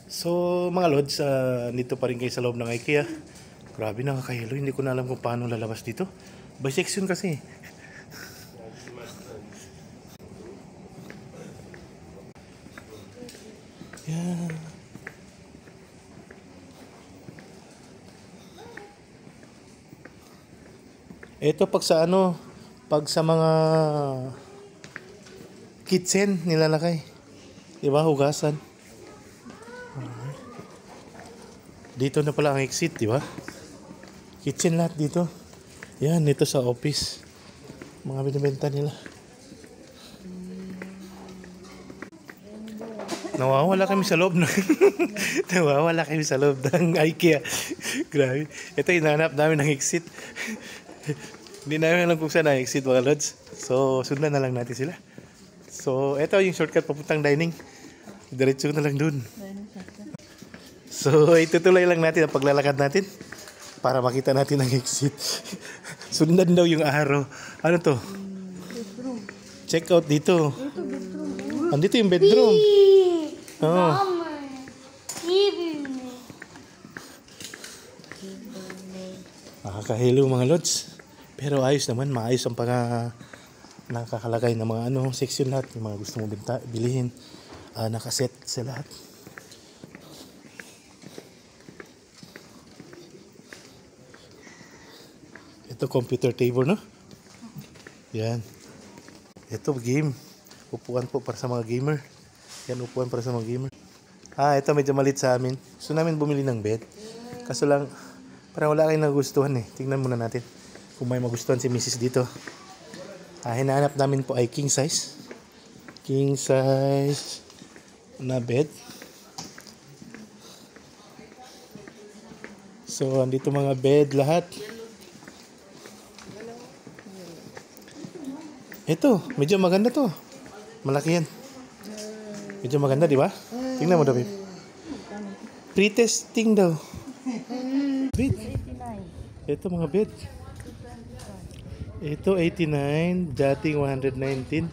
So mga lods, dito pa rin kayo sa loob ng IKEA. Grabe, nakakahilo. Hindi ko na alam kung paano lalabas dito. By section kasi. Yeah. Ito pag sa pag sa mga kitchen nilalakay. Diba, hugasan. Dito na pala ang exit, di ba? Kitchen lahat dito. Yan, dito sa office. Mga binibenta nila. Nawawala kami sa loob ng Nawawala kami sa loob ng IKEA. Grabe. Ito hinahanap namin ng exit. Hindi namin alam kung saan ang exit, mga lods. So, sundan na lang natin sila. So, ito yung shortcut papuntang dining. Diretso na lang dun. So, itutuloy lang natin ang paglalakad natin para makita natin ang exit. Sundan daw yung araw. Ano to? Bedroom. Check out dito. Ito bedroom. Andito yung bedroom. Oh. Nakakahilo mga lods. Pero ayos naman, maayos ang nakakalagay ng mga section lahat, yung mga gusto mo bilihin. Nakaset sa lahat. Ito computer table, no? Yan. Ito game. Upuan po para sa mga gamer. Yan, upuan para sa mga gamer. Ito medyo malit sa amin. Gusto namin bumili ng bed. Kaso lang, parang wala kayong nagustuhan eh. Tingnan muna natin kung may magustuhan si Mrs. dito. Hinahanap namin po ay king size. King size na bed. So, andito mga bed lahat. Ito, medyo maganda to. Malaki yan. Medyo maganda, di ba? Tingnan mo daw, babe. Pre-testing daw. Bed. Ito mga bed. Ito 89, dating 119.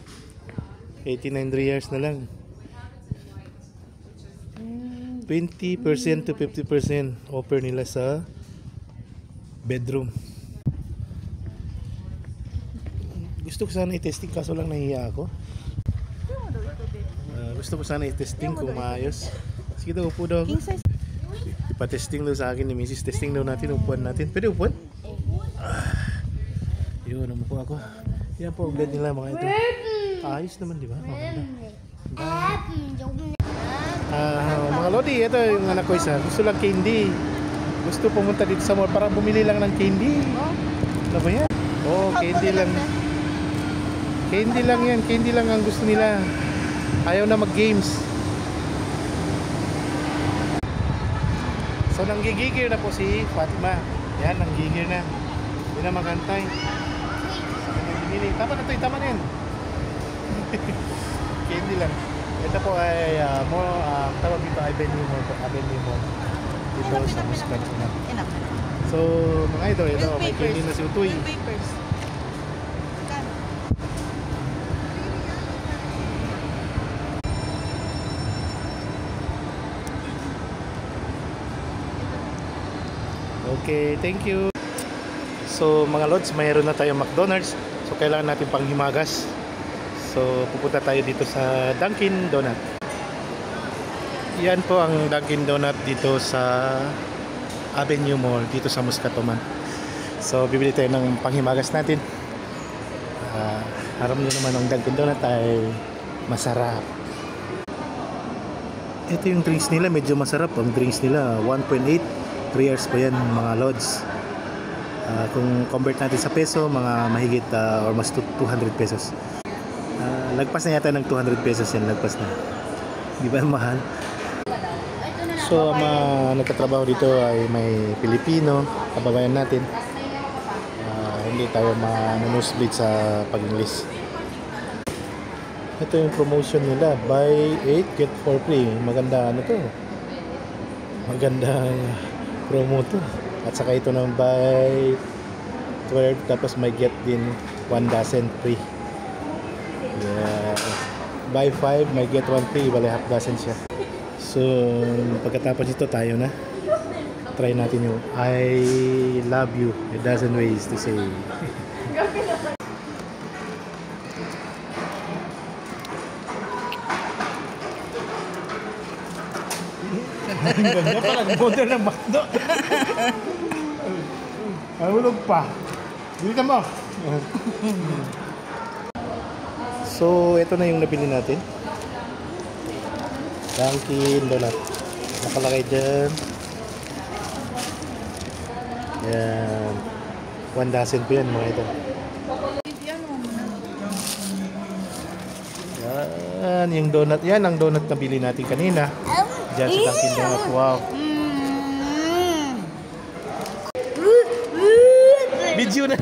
89 years na lang. 20% to 50% offer nila sa bedroom. Gusto ko sana i-testing kaso lang nahihiya ako. Gusto ko sana i-testing kung maayos. Sige daw, upo daw ako. Ipa-testing daw sa akin ni Mrs. Testing daw natin, upuan natin. Pwede upuan? Yun, umupo ako. Yan po ang bed nila mga ito. Ayos naman, di ba? Mga lodi, ito yung anak ko isa. Gusto lang candy. Gusto pumunta dito sa mall para bumili lang ng candy. Ano ba yan? Oh, candy lang. Candy lang yan. Candy lang ang gusto nila. Ayaw na mag-games. So, nanggigigil na po si Fatima. Yan, nanggigil na. Hindi na magantay. Tama na ito, tama na yan. Candy lang. Ito po ay tawag dito Avenue Mall. Avenue Mall. Dito sa Muscat. So, mga idol, ito, may candy na si Utoy. Okay, thank you. So mga lods, mayroon na tayong McDonald's. So kailangan natin pang himagas. So pupunta tayo dito sa Dunkin Donut. Yan po ang Dunkin Donut dito sa Avenue Mall, dito sa Muscatoman. So bibili tayo ng panghimagas natin. Aram nyo naman ang Dunkin Donut ay masarap. Ito yung drinks nila, medyo masarap. Ang drinks nila 1.8 3 years pa yan mga lods. Kung convert natin sa peso, mga mahigit almost 200 pesos. Lagpas na yata ng 200 pesos yan, lagpas na. Di ba mahal? So, mga nagtatrabaho dito ay may Pilipino, kababayan natin. Hindi tayo manusblit sa pag-English. Ito yung promotion nila, buy 8 get 4 free. Maganda to. Magandang promo to. At saka ito ng buy 12 tapos may get din 1 dozen free. Yeah. Buy 5 may get 1 free, bali half dozen siya. So, pagkatapos ito tayo na. Try natin yung I love you. A dozen ways to say. Ang ganda pala, model ng McDo. Nahulog pa. Bilitan mo. So, ito na yung nabili natin. Dunkin Donut. Nakalagay dyan. Yan. 1 dozen po yan mga ito. Yan, yung donut. Yan ang donut na bili natin kanina. Diyan sa Dunkin Donut. Wow. Video na.